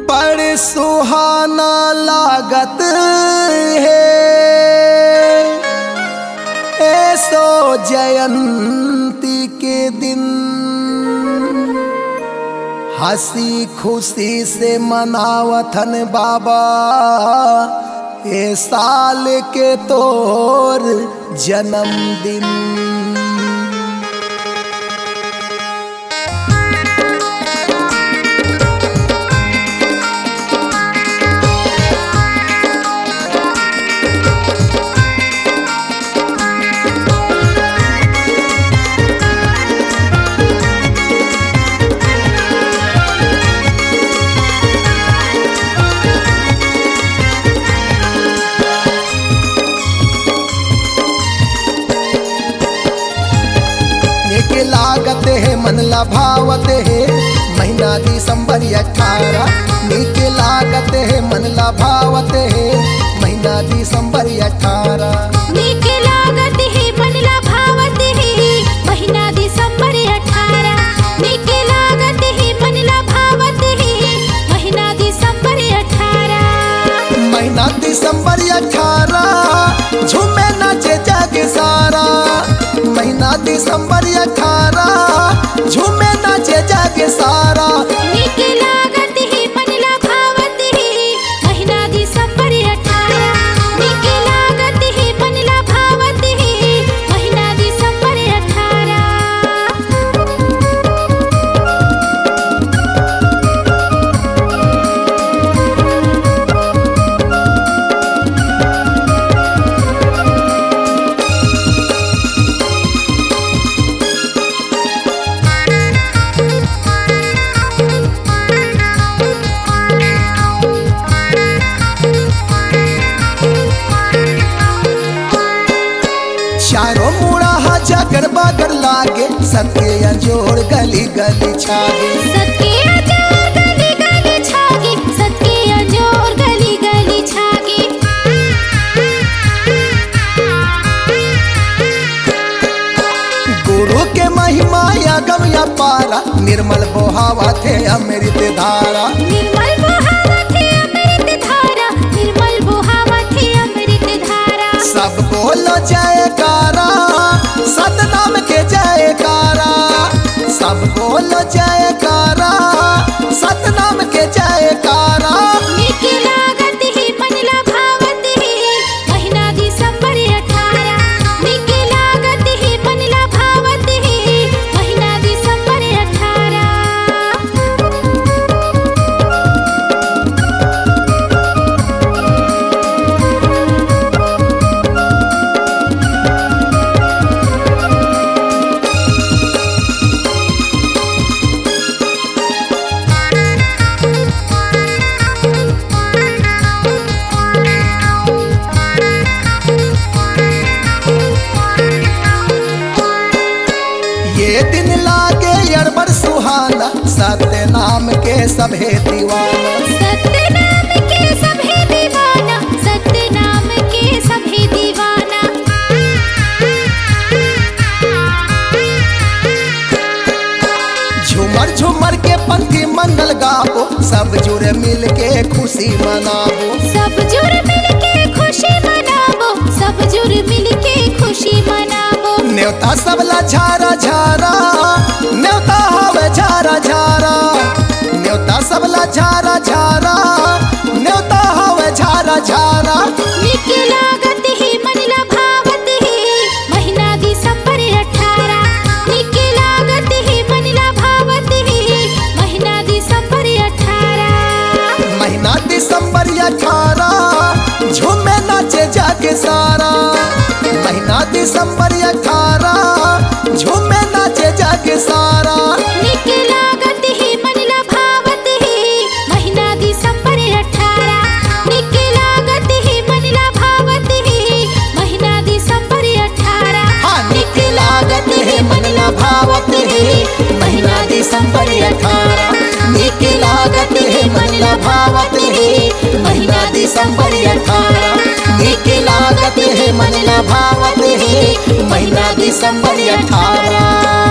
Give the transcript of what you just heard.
बड़ सुहाना लागत है ऐसो जयंती के दिन, हंसी खुशी से मनावथन बाबा ए साल के तोर जन्मदिन। लागत है मन लभावत है महीना दिसंबर 18, नीक लागत है मन लभावत है महीना दिसंबर 18, नीक लागत है मन लभावत है महीना दिसंबर 18, नीक लागत है मन लभावत है महीना दिसंबर 18, महीना दिसंबर 18 झूमे नाचे जग सारा, महीना दिसंबर 18 झूमे नाचे जग सारा, नीक लागत है मन लभावत है महीना दिसंबर 18, नीक लागत है मन लभावत है महीना दिसंबर 18। चारों मुड़ा जगर बगर लागे सबके अंजोर गली गली छागे, सबके अंजोर गली गली छागे, सबके अंजोर गली गली छागे, गुरु के महिमा अगम अपारा, निर्मल बोहावा थे अमृत धारा, निर्मल बोहावा थे अमृत धारा, निर्मल बोहावा थे अमृत धारा, सब बोलो जयकारा सतनाम के जयकारा, सब बोलो जयकारा सतनाम के जयकारा, नीक लागत है मन लभावत है महीना दिसंबर 18, नीक लागत है मन लभावत है महीना दिसंबर 18। ये दिन लागे अरबर सुहाना सत्य नाम के सभे दीवाना, सत्य नाम के सभे दीवाना, सत्य नाम के सभे दीवाना, झूमर झूमर के पंथी मंगल गाबो सब जुड़ मिल के खुशी मनाबो, सब जुड़ मिल के खुशी मनाबो, सब जुड़ मिल के खुशी मनाबो, न्योता सबला झारा झारा न्योता हवे झारा झारा, न्योता सबला झारा झारा न्योता हवे झारा झारा, नीक लागत है मन लभावत है महीना दिसंबर 18, नीक लागत है मन लभावत है महीना दिसंबर 18, महीना दिसंबर 18 झूमे नाचे जाके सारा, महीना दिसंबर 18 झूमे नाचे जाके सारा, नीक लागत है मन लभावत है महीना दिसंबर 18, नीक लागत है मन लभावत है महीना दिसंबर 18, हाँ नीक लागत है मन लभावत है महीना दिसंबर 18, नीक लागत है मन लभावत है महीना दिसंबर 18, नीक लागत है मन लभावत है महीना दिसंबर 18।